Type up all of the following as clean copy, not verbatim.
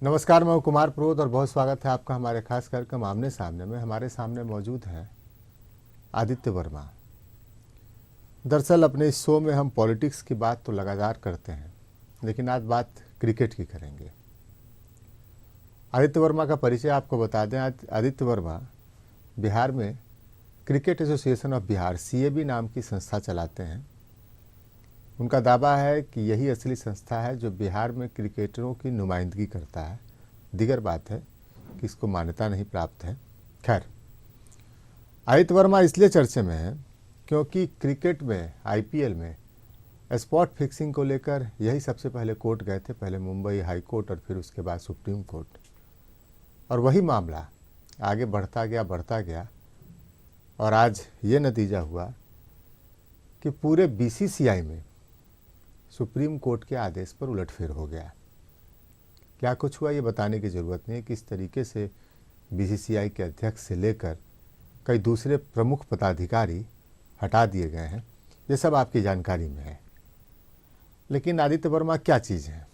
नमस्कार, मैं हूं कुमार प्रोद और बहुत स्वागत है आपका हमारे खास कार्यक्रम आमने सामने में। हमारे सामने मौजूद हैं आदित्य वर्मा। दरअसल अपने इस शो में हम पॉलिटिक्स की बात तो लगातार करते हैं, लेकिन आज बात क्रिकेट की करेंगे। आदित्य वर्मा का परिचय आपको बता दें। आदित्य वर्मा बिहार में cricket association of Bihar CAB नाम की संस्था चलाते हैं। उनका दावा है कि यही असली संस्था है जो बिहार में क्रिकेटरों की नुमाइंदगी करता है। दिगर बात है कि इसको मान्यता नहीं प्राप्त है। खैर, आदित्य वर्मा इसलिए चर्चे में है क्योंकि क्रिकेट में IPL में स्पॉट फिक्सिंग को लेकर यही सबसे पहले कोर्ट गए थे, पहले मुंबई हाई कोर्ट और फिर उसके बाद सुप्रीम कोर्ट। और वही मामला आगे बढ़ता गया और आज ये नतीजा हुआ कि पूरे BCCI में सुप्रीम कोर्ट के आदेश पर उलटफेर हो गया। क्या कुछ हुआ ये बताने की ज़रूरत नहीं है। किस तरीके से BCCI के अध्यक्ष से लेकर कई दूसरे प्रमुख पदाधिकारी हटा दिए गए हैं, ये सब आपकी जानकारी में है। लेकिन आदित्य वर्मा क्या चीज़ है,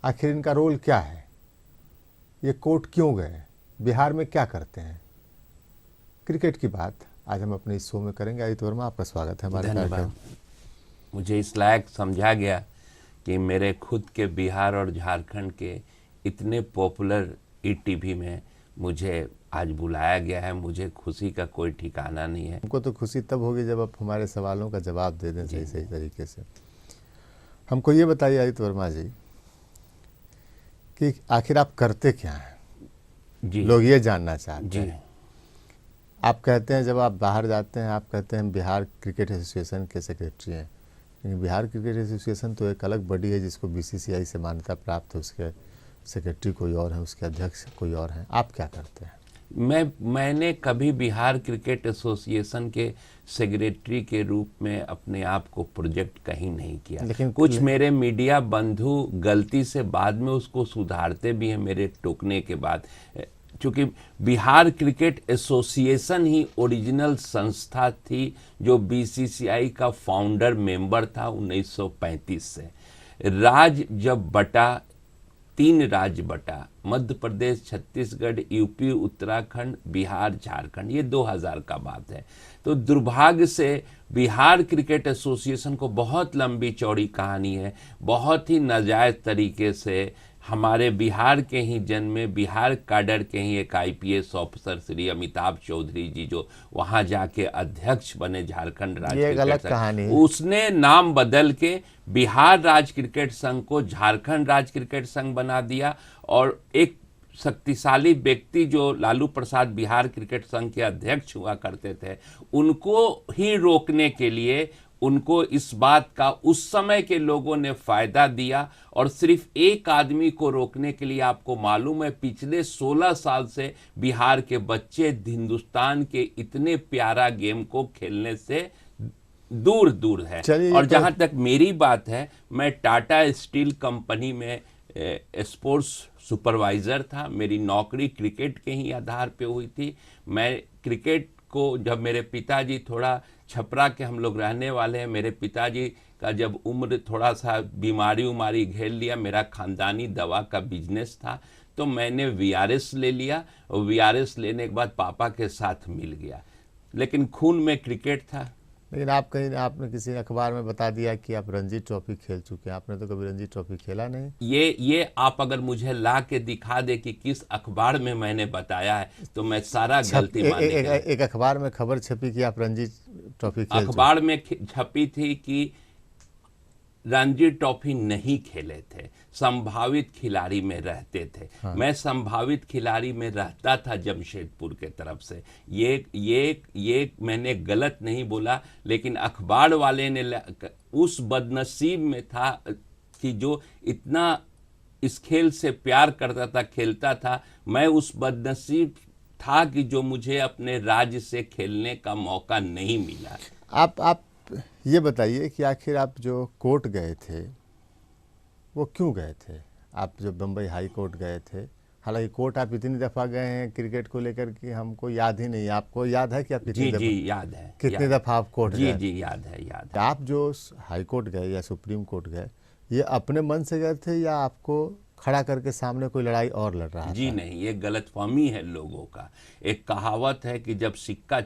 आखिर इनका रोल क्या है, ये कोर्ट क्यों गए, बिहार में क्या करते हैं, क्रिकेट की बात आज हम अपने इस शो में करेंगे। आदित्य वर्मा, आपका स्वागत है हमारे कार्यक्रम। मुझे इस लायक समझा गया कि मेरे खुद के बिहार और झारखंड के इतने पॉपुलर ETV में मुझे आज बुलाया गया है। मुझे खुशी का कोई ठिकाना नहीं है। हमको तो खुशी तब होगी जब आप हमारे सवालों का जवाब दे दें सही तरीके से। हमको ये बताइए आदित्य वर्मा जी कि आखिर आप करते क्या हैं जी, लोग ये जानना चाहते जी हैं। आप कहते हैं जब आप बाहर जाते हैं आप कहते हैं बिहार क्रिकेट एसोसिएशन के सेक्रेटरी हैं, लेकिन बिहार क्रिकेट एसोसिएशन तो एक अलग बॉडी है जिसको BCCI से मान्यता प्राप्त है। उसके सेक्रेटरी कोई और है, उसके अध्यक्ष कोई और हैं। आप क्या करते हैं? मैंने कभी बिहार क्रिकेट एसोसिएशन के सेक्रेटरी के रूप में अपने आप को प्रोजेक्ट कहीं नहीं किया। लेकिन कुछ मेरे मीडिया बंधु गलती से बाद में उसको सुधारते भी हैं मेरे टोकने के बाद। चूँकि बिहार क्रिकेट एसोसिएशन ही ओरिजिनल संस्था थी जो BCCI का फाउंडर मेंबर था 1935 से। राज्य जब बटा, 3 राज्य बटा, मध्य प्रदेश, छत्तीसगढ़, UP, उत्तराखंड, बिहार, झारखंड, ये 2000 का बात है। तो दुर्भाग्य से बिहार क्रिकेट एसोसिएशन को बहुत लंबी चौड़ी कहानी है। बहुत ही नाजायज तरीके से हमारे बिहार के ही जन्मे, बिहार काडर के ही एक IPS ऑफिसर श्री अमिताभ चौधरी जी जो वहाँ जाके अध्यक्ष बने झारखंड राज्य क्रिकेट संघ, उसने नाम बदल के बिहार राज्य क्रिकेट संघ को झारखंड राज्य क्रिकेट संघ बना दिया। और एक शक्तिशाली व्यक्ति जो लालू प्रसाद बिहार क्रिकेट संघ के अध्यक्ष हुआ करते थे, उनको ही रोकने के लिए उनको इस बात का उस समय के लोगों ने फायदा दिया। और सिर्फ एक आदमी को रोकने के लिए, आपको मालूम है, पिछले 16 साल से बिहार के बच्चे हिंदुस्तान के इतने प्यारा गेम को खेलने से दूर दूर है। और जहां तक मेरी बात है, मैं टाटा स्टील कंपनी में स्पोर्ट्स सुपरवाइजर था। मेरी नौकरी क्रिकेट के ही आधार पे हुई थी। मैं क्रिकेट को, जब मेरे पिताजी, थोड़ा छपरा के हम लोग रहने वाले हैं, मेरे पिताजी का जब उम्र थोड़ा सा बीमारी घेर लिया, मेरा खानदानी दवा का बिजनेस था, तो मैंने VRS ले लिया। और VRS लेने के बाद पापा के साथ मिल गया, लेकिन खून में क्रिकेट था। लेकिन आपने किसी अखबार में बता दिया कि आप रणजी ट्रॉफी खेल चुके हैं। आपने तो कभी रणजी ट्रॉफी खेला नहीं। ये आप अगर मुझे ला के दिखा दे कि किस अखबार में मैंने बताया है तो मैं सारा गलती मान लूंगा। एक अखबार में खबर छपी कि आप रणजी ट्रॉफी खेल अखबार में छपी थी कि रणजी ट्रॉफी नहीं खेले थे, संभावित खिलाड़ी में रहते थे। हाँ। मैं संभावित खिलाड़ी में रहता था जमशेदपुर के तरफ से। ये मैंने गलत नहीं बोला, लेकिन अखबार वाले ने उस बदनसीब में था कि जो इतना इस खेल से प्यार करता था, खेलता था, मैं उस बदनसीब था कि जो मुझे अपने राज्य से खेलने का मौका नहीं मिला। आप ये बताइए कि आखिर आप जो कोर्ट गए थे वो क्यों गए थे? आप जो बम्बई हाई कोर्ट गए थे, हालांकि कोर्ट आप इतनी दफ़ा गए हैं क्रिकेट को लेकर कि हमको याद ही नहीं। आपको याद है कि आप कितनी दफ़ा? जी याद है। कितनी दफ़ा आप कोर्ट गए? जी याद है। आप जो हाई कोर्ट गए या सुप्रीम कोर्ट गए, ये अपने मन से गए थे या आपको खड़ा करके सामने कोई लड़ाई और लड़ रहा जी था। नहीं, ये गलतफहमी है लोगों का। एक कहावत है कि जब सिक्का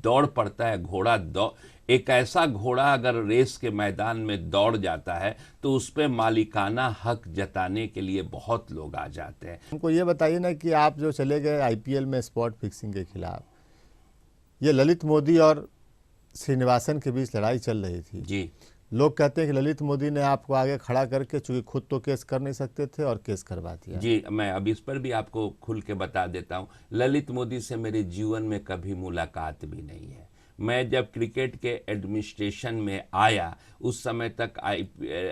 दौड़ पड़ता है, घोड़ा दौड़, एक ऐसा घोड़ा अगर रेस के मैदान में दौड़ जाता है तो उस पर मालिकाना हक जताने के लिए बहुत लोग आ जाते हैं। हमको ये बताइए ना कि आप जो चले गए आईपीएल में स्पॉट फिक्सिंग के खिलाफ, ये ललित मोदी और श्रीनिवासन के बीच लड़ाई चल रही थी। जी, लोग कहते हैं कि ललित मोदी ने आपको आगे खड़ा करके, चूंकि खुद तो केस कर नहीं सकते थे, और केस करवा दिया। जी, मैं अब इस पर भी आपको खुल के बता देता हूं। ललित मोदी से मेरे जीवन में कभी मुलाकात भी नहीं है। मैं जब क्रिकेट के एडमिनिस्ट्रेशन में आया उस समय तक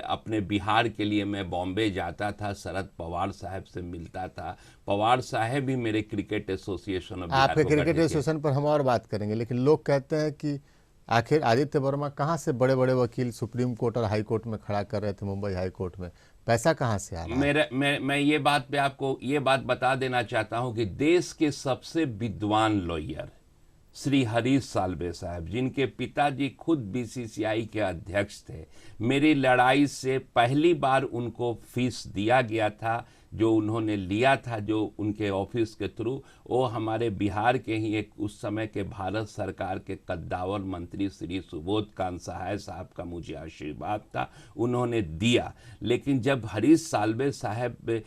अपने बिहार के लिए मैं बॉम्बे जाता था, शरद पवार साहब से मिलता था। पवार साहब भी मेरे क्रिकेट एसोसिएशन ऑफ बिहार आपके को क्रिकेट गठित किए। एसोसिएशन पर हम और बात करेंगे, लेकिन लोग कहते हैं कि आखिर आदित्य वर्मा कहाँ से बड़े बड़े वकील सुप्रीम कोर्ट और हाई कोर्ट में खड़ा कर रहे थे, मुंबई हाई कोर्ट में पैसा कहाँ से आ रहा है? मैं ये बात पे आपको ये बात बता देना चाहता हूं कि देश के सबसे विद्वान लॉयर श्री हरीश साल्वे साहब, जिनके पिताजी खुद बीसीसीआई के अध्यक्ष थे, मेरी लड़ाई से पहली बार उनको फीस दिया गया था जो उन्होंने लिया था, जो उनके ऑफिस के थ्रू, वो हमारे बिहार के ही एक उस समय के भारत सरकार के कद्दावर मंत्री श्री सुबोध कांत सहाय साहब का मुझे आशीर्वाद था, उन्होंने दिया। लेकिन जब हरीश साल्वे साहब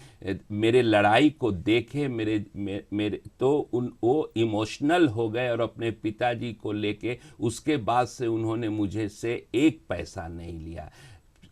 मेरे लड़ाई को देखे, मेरे तो वो इमोशनल हो गए और अपने पिताजी को लेके उसके बाद से उन्होंने मुझे से एक पैसा नहीं लिया।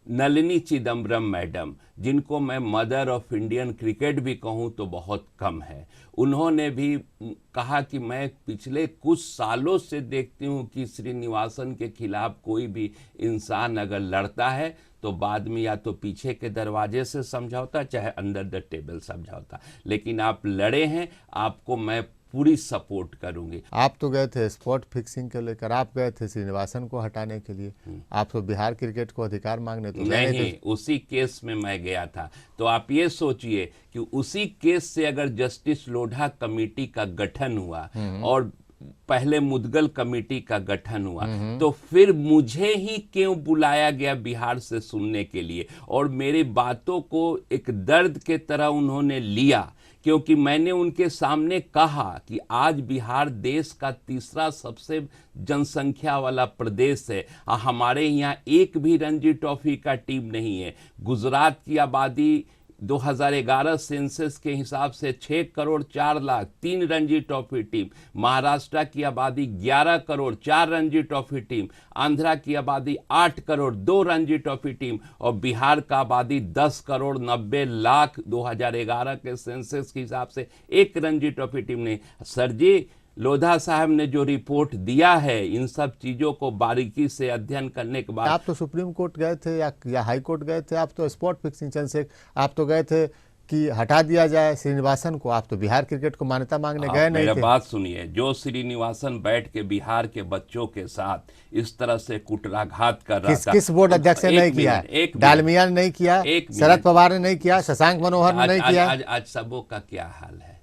नलिनी चिदम्बरम मैडम, जिनको मैं मदर ऑफ इंडियन क्रिकेट भी कहूं तो बहुत कम है, उन्होंने भी कहा कि मैं पिछले कुछ सालों से देखती हूं कि श्रीनिवासन के खिलाफ कोई भी इंसान अगर लड़ता है तो बाद में या तो पीछे के दरवाजे से समझौता, चाहे अंडर द टेबल समझौता, लेकिन आप लड़े हैं, आपको मैं पूरी सपोर्ट करूंगी। आप तो गए थे स्पॉट फिक्सिंग के लेकर, आप गए थे श्रीनिवासन को हटाने के लिए, आप तो बिहार क्रिकेट को अधिकार मांगने तो गए नहीं, उसी केस में मैं गया था। तो आप ये सोचिए कि उसी केस से अगर जस्टिस लोढ़ा कमेटी का गठन हुआ और पहले मुदगल कमेटी का गठन हुआ, तो फिर मुझे ही क्यों बुलाया गया बिहार से सुनने के लिए? और मेरी बातों को एक दर्द के तरह उन्होंने लिया, क्योंकि मैंने उनके सामने कहा कि आज बिहार देश का तीसरा सबसे जनसंख्या वाला प्रदेश है, हमारे यहाँ एक भी रणजी ट्रॉफी का टीम नहीं है। गुजरात की आबादी 2011 सेंसस के हिसाब से 6 करोड़ 4 लाख 3 रणजी ट्रॉफी टीम, महाराष्ट्र की आबादी 11 करोड़ 4 रणजी ट्रॉफी टीम, आंध्रा की आबादी 8 करोड़ 2 रणजी ट्रॉफी टीम और बिहार का आबादी 10 करोड़ 90 लाख 2011 के सेंसस के हिसाब से एक रणजी ट्रॉफी टीम नहीं। सर जी, लोधा साहब ने जो रिपोर्ट दिया है, इन सब चीजों को बारीकी से अध्ययन करने के बाद। आप तो सुप्रीम कोर्ट गए थे या हाई कोर्ट गए थे, आप तो स्पॉट फिक्सिंग चंद्रशेखर, आप तो गए थे कि हटा दिया जाए श्रीनिवासन को, आप तो बिहार क्रिकेट को मान्यता मांगने गए नहीं थे। मेरा बात सुनिए, जो श्रीनिवासन बैठ के बिहार के बच्चों के साथ इस तरह से कुटराघात कर रहा था, किस बोर्ड अध्यक्ष ने नहीं किया? डालमिया ने नहीं किया, शरद पवार ने नहीं किया, शशांक मनोहर ने नहीं किया। आज सबों का क्या हाल है?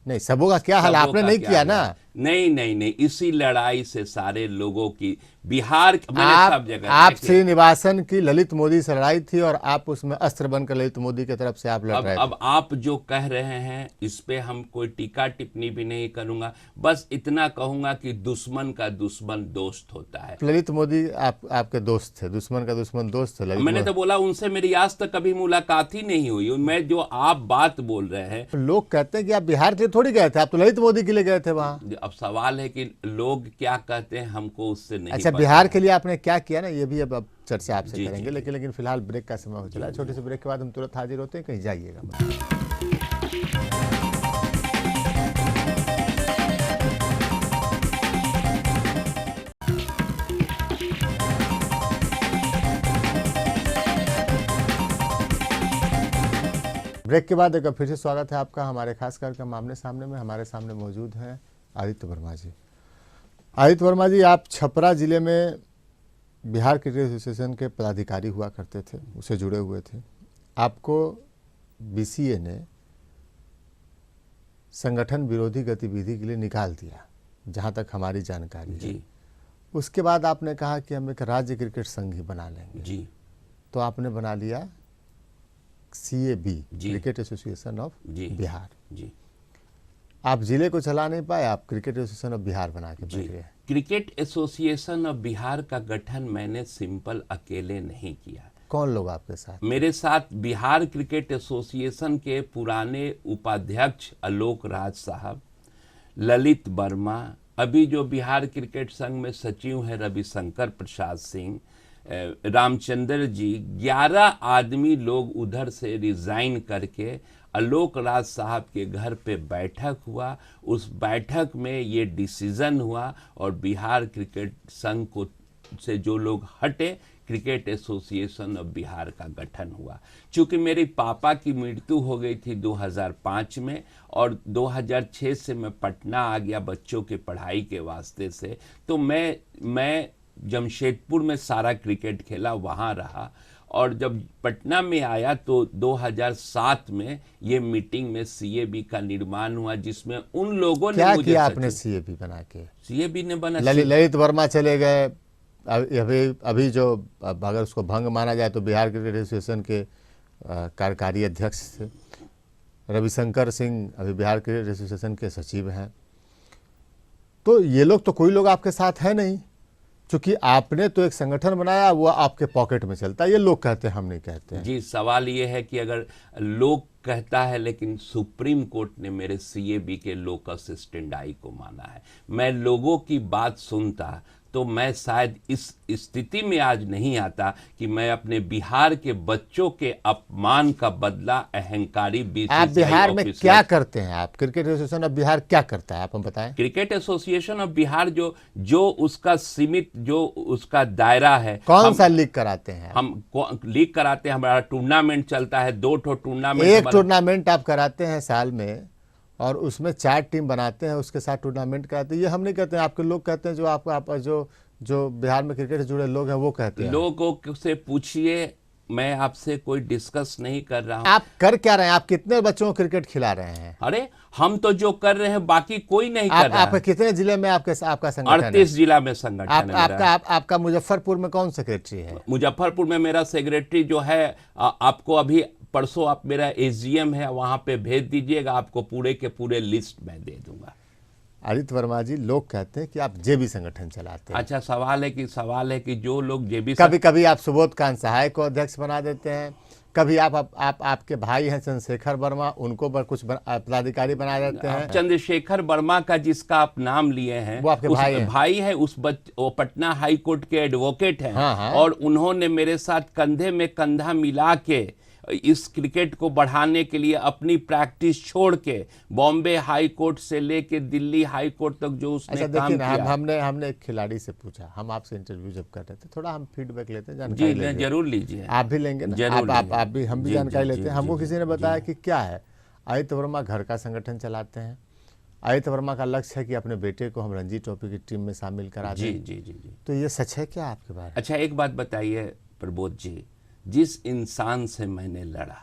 नहीं, सबों का क्या हाल, आपने नहीं किया ना। नहीं, इसी लड़ाई से सारे लोगों की बिहार सब जगह। आप श्रीनिवासन की ललित मोदी से लड़ाई थी और आप उसमें अस्त्र बनकर ललित मोदी की तरफ से आप लड़ रहे थे। अब आप जो कह रहे हैं इस पे हम कोई टीका टिप्पणी भी नहीं करूंगा, बस इतना कहूंगा कि दुश्मन का दुश्मन दोस्त होता है। ललित मोदी आपके दोस्त थे, दुश्मन का दुश्मन दोस्त थे। मैंने तो बोला उनसे मेरी आज तक कभी मुलाकात ही नहीं हुई। मैं जो आप बात बोल रहे हैं, लोग कहते हैं कि आप बिहार के लिए थोड़ी गए थे, आप तो ललित मोदी के लिए गए थे वहां। अब सवाल है कि लोग क्या कहते हैं, हमको उससे नहीं। अच्छा, बिहार के लिए आपने क्या किया ना, ये भी अब चर्चा आपसे करेंगे। लेकिन फिलहाल ब्रेक का समय हो चला है। छोटे से ब्रेक के बाद हम तुरंत हाजिर होते हैं, कहीं जाइएगा। ब्रेक के बाद एक फिर से स्वागत है आपका हमारे खास कार्यक्रम आमने सामने में। हमारे सामने मौजूद हैं आदित्य वर्मा जी। आदित्य वर्मा जी, आप छपरा जिले में बिहार क्रिकेट एसोसिएशन के पदाधिकारी हुआ करते थे, उससे जुड़े हुए थे। आपको बीसीए ने संगठन विरोधी गतिविधि के लिए निकाल दिया, जहां तक हमारी जानकारी है। उसके बाद आपने कहा कि हम एक राज्य क्रिकेट संघ ही बना लेंगे। जी। तो आपने बना लिया CAB, जी। क्रिकेट एसोसिएशन ऑफ जी बिहार। जी आप जिले को चला नहीं पाए, आप क्रिकेट एसोसिएशन ऑफ बिहार बना के जी। बैठ गए। क्रिकेट एसोसिएशन ऑफ बिहार का गठन मैंने सिंपल अकेले नहीं किया। कौन लोग आपके साथ? मेरे साथ बिहार क्रिकेट एसोसिएशन के पुराने उपाध्यक्ष आलोक राज साहब, ललित वर्मा, अभी जो बिहार क्रिकेट संघ में सचिव हैं रविशंकर प्रसाद सिंह, रामचंद्र जी, 11 आदमी लोग उधर से रिजाइन करके आलोक राज साहब के घर पे बैठक हुआ। उस बैठक में ये डिसीजन हुआ और बिहार क्रिकेट संघ को से जो लोग हटे, क्रिकेट एसोसिएशन ऑफ बिहार का गठन हुआ। चूंकि मेरे पापा की मृत्यु हो गई थी 2005 में और 2006 से मैं पटना आ गया बच्चों के पढ़ाई के वास्ते से, तो मैं जमशेदपुर में सारा क्रिकेट खेला, वहाँ रहा। और जब पटना में आया तो 2007 में ये मीटिंग में CAB का निर्माण हुआ, जिसमें उन लोगों ने क्या मुझे किया आपने CAB बना के? CAB ने बना ललित वर्मा चले गए, अभी जो अगर उसको भंग माना जाए तो बिहार क्रिकेट एसोसिएशन के कार्यकारी अध्यक्ष थे। रविशंकर सिंह अभी बिहार क्रिकेट एसोसिएशन के सचिव हैं। तो ये लोग तो कोई लोग आपके साथ है नहीं, क्योंकि आपने तो एक संगठन बनाया, वो आपके पॉकेट में चलता है। ये लोग कहते हैं, हम नहीं कहते हैं। जी, सवाल ये है कि अगर लोग कहता है, लेकिन सुप्रीम कोर्ट ने मेरे CAB के लोकस स्टैंडाई को माना है। मैं लोगों की बात सुनता तो मैं शायद इस स्थिति में आज नहीं आता कि मैं अपने बिहार के बच्चों के अपमान का बदला अहंकारी BCCI आप बिहार में क्या करते हैं? आप क्रिकेट एसोसिएशन ऑफ बिहार क्या करता है, आप हम बताएं। क्रिकेट एसोसिएशन ऑफ बिहार जो उसका सीमित, जो उसका दायरा है, कौन सा लीग कराते हैं? हम लीग कराते हैं, हमारा टूर्नामेंट चलता है, 2 टूर्नामेंट। एक टूर्नामेंट आप कराते हैं साल में और उसमें 4 टीम बनाते हैं, उसके साथ टूर्नामेंट कराते हैं। ये हम नहीं कहते हैं, आपके लोग कहते हैं, जो आप जो बिहार में क्रिकेट से जुड़े लोग हैं वो कहते हैं। लोगों से पूछिए, मैं आपसे कोई डिस्कस नहीं कर रहा हूं। आप कर क्या रहे हैं? आप कितने बच्चों को क्रिकेट खिला रहे हैं? अरे हम तो जो कर रहे हैं बाकी कोई नहीं कर रहा है। आप कितने जिले में आपका संगठन है? 38 जिला में संगठन है मेरा। आपका मुजफ्फरपुर में कौन सेक्रेटरी है? मुजफ्फरपुर में मेरा सेक्रेटरी जो है, आपको अभी परसों आप मेरा AGM है, वहां पे भेज दीजिएगा, आपको पूरे के पूरे लिस्ट में दे दूंगा। आदित्य वर्मा जी, लोग कहते हैं कि आप JB संगठन चलाते हैं। अच्छा, सवाल है कि जो लोग JB, कभी आप सुबोध कांत सहाय को अध्यक्ष बना देते हैं, कभी आपके भाई हैं चंद्रशेखर वर्मा, उनको कुछ पदाधिकारी बना देते हैं। चंद्रशेखर वर्मा का जिसका आप नाम लिए हैं, वो आपके भाई है, वो पटना हाई कोर्ट के एडवोकेट हैं। हाँ। और उन्होंने मेरे साथ कंधे में कंधा मिला के इस क्रिकेट को बढ़ाने के लिए अपनी प्रैक्टिस छोड़ के बॉम्बे हाई कोर्ट से लेके दिल्ली हाई कोर्ट तक जो उसने काम किया। हमने एक खिलाड़ी से पूछा, हम आपसे इंटरव्यू जब कर रहे थे, थोड़ा हम फीडबैक लेते हैं, जानकारी जी जरूर लीजिए। आप भी लेंगे ना? आप भी, हम भी जानकारी लेते हैं। हमको किसी ने बताया कि क्या है, आदित्य वर्मा घर का संगठन चलाते हैं। आदित्य वर्मा का लक्ष्य है कि अपने बेटे को हम रणजी ट्रॉफी की टीम में शामिल करा दें। जी। तो ये सच है क्या आपके बारे में? अच्छा, एक बात बताइए प्रबोध जी, जिस इंसान से मैंने लड़ा,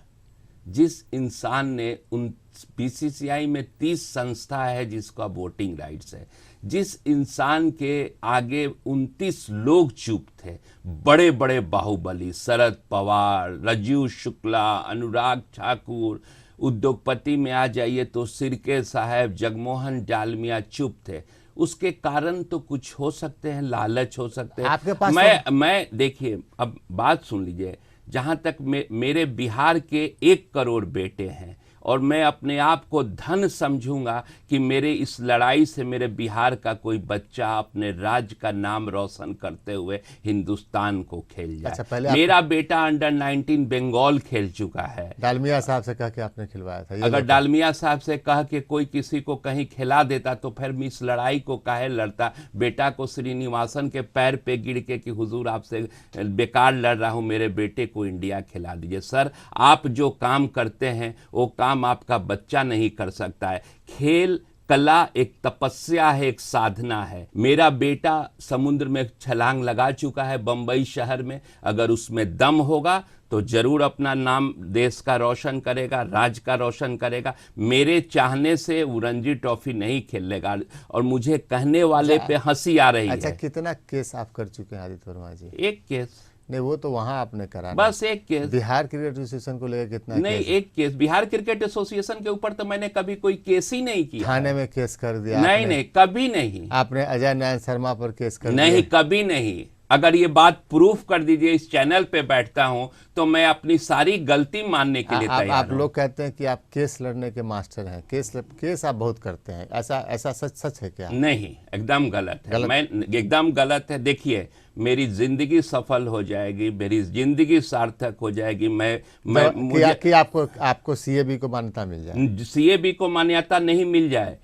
जिस इंसान ने उन BCCI में 30 संस्था है जिसका वोटिंग राइट्स है, जिस इंसान के आगे 29 लोग चुप थे, बड़े बड़े बाहुबली, शरद पवार, राजीव शुक्ला, अनुराग ठाकुर, उद्योगपति में आ जाइए तो सिरके साहब, जगमोहन डालमिया चुप थे। उसके कारण तो कुछ हो सकते हैं, लालच हो सकते हैं आपके पास। मैं देखिए, अब बात सुन लीजिए, जहां तक मेरे बिहार के 1 करोड़ बेटे हैं और मैं अपने आप को धन समझूंगा कि मेरे इस लड़ाई से मेरे बिहार का कोई बच्चा अपने राज्य का नाम रोशन करते हुए हिंदुस्तान को खेल जाए। अच्छा, मेरा बेटा अंडर 19 बंगाल खेल चुका है। डालमिया साहब से कह के आपने खिलवाया था? अगर डालमिया साहब से कह के कोई किसी को कहीं खिला देता तो फिर मैं इस लड़ाई को काहे लड़ता? बेटा को श्रीनिवासन के पैर पे गिर के कि हुजूर आपसे बेकार लड़ रहा हूं, मेरे बेटे को इंडिया खिला दीजिए। सर, आप जो काम करते हैं वो काम आपका बच्चा नहीं कर सकता है। खेल कला एक तपस्या है, एक साधना है। मेरा बेटा समुद्र में छलांग लगा चुका है बंबई शहर में, अगर उसमें दम होगा तो जरूर अपना नाम देश का रोशन करेगा, राज्य का रोशन करेगा। मेरे चाहने से वो रणजी ट्रॉफी नहीं खेलेगा और मुझे कहने वाले पे हंसी आ रही है। अच्छा, कितना केस आप कर चुके हैं आदित्य वर्मा जी? एक केस। नहीं, वो तो वहाँ आपने करा बस एक केस। बिहार क्रिकेट एसोसिएशन को लेकर कितना नहीं, केस? एक केस बिहार क्रिकेट एसोसिएशन के ऊपर तो मैंने कभी कोई केस ही नहीं किया। थाने में केस कर दिया नहीं आपने? नहीं, कभी नहीं। आपने अजय नारायण शर्मा पर केस कर नहीं, दिया? कभी नहीं। अगर ये बात प्रूफ कर दीजिए, इस चैनल पे बैठता हूं तो मैं अपनी सारी गलती मानने के लिए तैयार आप हूं। लोग कहते हैं कि आप केस लड़ने के मास्टर हैं, केस आप बहुत करते हैं, ऐसा सच है क्या? नहीं, एकदम गलत है। गलत? मैं एकदम गलत है। देखिए, मेरी जिंदगी सफल हो जाएगी, मेरी जिंदगी सार्थक हो जाएगी। मुझे कि आपको सीएबी को मान्यता मिल जाए? सीएबी को मान्यता नहीं मिल जाए,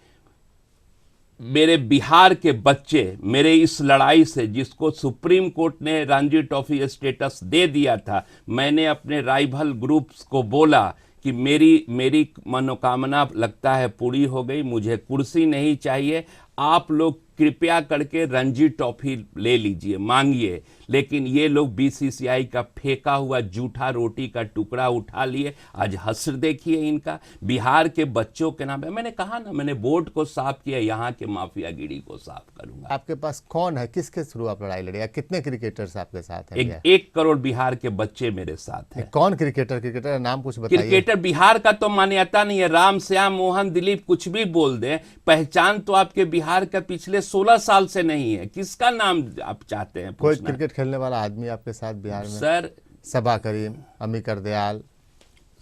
मेरे बिहार के बच्चे मेरे इस लड़ाई से, जिसको सुप्रीम कोर्ट ने रणजी ट्रॉफी स्टेटस दे दिया था, मैंने अपने राइवल ग्रुप्स को बोला कि मेरी मनोकामना लगता है पूरी हो गई, मुझे कुर्सी नहीं चाहिए, आप लोग कृपया करके रणजी ट्रॉफी ले लीजिए, मांगिए। लेकिन ये लोग बीसीसीआई का फेंका हुआ जूठा रोटी का टुकड़ा उठा लिए। आज हश्र देखिए इनका, बिहार के बच्चों के नाम पे। मैंने कहा ना, मैंने बोर्ड को साफ किया, यहाँ के माफियागिरी को साफ करूंगा। आपके पास कौन है, किसके थ्रू आप लड़ाई लड़ेगा? कितने क्रिकेटर्स आपके साथ हैं? 1 करोड़ बिहार के बच्चे मेरे साथ हैं। कौन क्रिकेटर का नाम कुछ बताइए। क्रिकेटर बिहार का तो मान्यता नहीं है, राम श्याम मोहन दिलीप कुछ भी बोल दें, पहचान तो आपके बिहार का पिछले 16 साल से नहीं है। किसका नाम आप चाहते हैं कोई पूछना? क्रिकेट खेलने वाला आदमी आपके साथ बिहार में? सर, सबा करीम, अमिकर दयाल।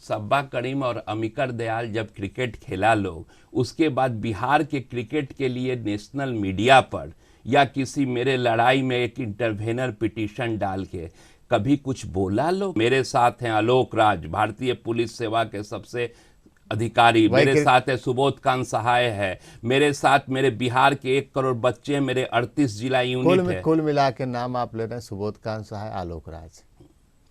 सब्बा करीम और अमिकर दयाल जब क्रिकेट खेला लोग, उसके बाद बिहार के क्रिकेट के लिए नेशनल मीडिया पर या किसी मेरे लड़ाई में एक इंटरवेनर पिटीशन डाल के कभी कुछ बोला लोग? मेरे साथ हैं आलोक राज, भारतीय पुलिस सेवा के सबसे अधिकारी, मेरे साथ है सुबोध कांत सहाय है, मेरे साथ मेरे बिहार के 1 करोड़ बच्चे, मेरे 38 जिला यूनिट है। कुल मिला के नाम आप ले रहे हैं सुबोध कांत सहाय, आलोक राज,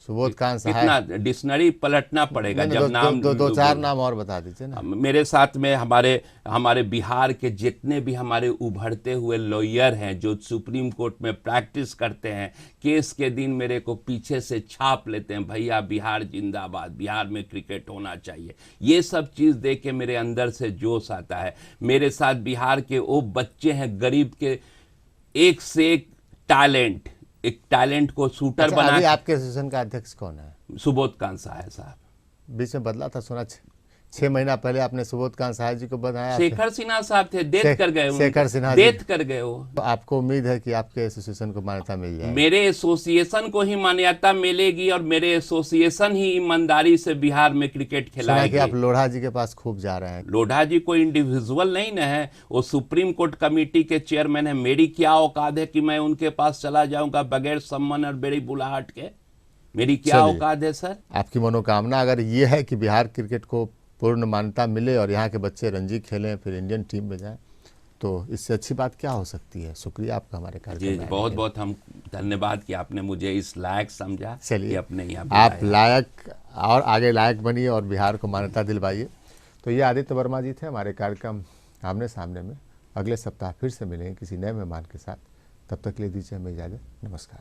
सुबोध कांत सहाय। कितना डिक्शनरी पलटना पड़ेगा जब नाम दो चार नाम और बता दीजिए ना। मेरे साथ में हमारे बिहार के जितने भी हमारे उभरते हुए लॉयर हैं, जो सुप्रीम कोर्ट में प्रैक्टिस करते हैं, केस के दिन मेरे को पीछे से छाप लेते हैं, भैया बिहार जिंदाबाद, बिहार में क्रिकेट होना चाहिए। ये सब चीज़ देख के मेरे अंदर से जोश आता है। मेरे साथ बिहार के वो बच्चे हैं गरीब के, एक से एक टैलेंट, एक टैलेंट को शूटर बना। अभी आपके एसोसिएशन का अध्यक्ष कौन है? सुबोध कांत सहाय साहब। बीच में बदला था, सुना 6 महीना पहले आपने सुबोध कांत सहाय जी को बनाया। शेखर सिन्हा साहब थे, डेथ कर गए। शेखर सिन्हा डेथ कर गए वो। तो आपको उम्मीद है कि आपके एसोसिएशन को मान्यता मिल जाए? मेरे एसोसिएशन को ही मान्यता मिलेगी और मेरे एसोसिएशन ही ईमानदारी से बिहार में क्रिकेट खिलाएगी। कि आप लोढ़ा जी के पास खूब जा रहे हैं। लोढ़ा जी कोई इंडिविजुअल नहीं ना है, वो सुप्रीम कोर्ट कमेटी के चेयरमैन है। मेरी क्या औकात है कि मैं उनके पास चला जाऊंगा बगैर सम्मान और बड़ी बुलाहट के? मेरी क्या औकात है सर? आपकी मनोकामना अगर ये है कि बिहार क्रिकेट को पूर्ण मान्यता मिले और यहाँ के बच्चे रणजी खेलें, फिर इंडियन टीम में जाएं, तो इससे अच्छी बात क्या हो सकती है? शुक्रिया आपका हमारे कार्यक्रम में। बहुत बहुत हम धन्यवाद कि आपने मुझे इस लायक समझा। चलिए, अपने यहाँ आप लायक और आगे लायक बनिए और बिहार को मान्यता दिलवाइए। तो ये आदित्य वर्मा जी थे हमारे कार्यक्रम आमने सामने में। अगले सप्ताह फिर से मिलेंगे किसी नए मेहमान के साथ। तब तक के लिए दीजिए हमें इजाज़त। नमस्कार।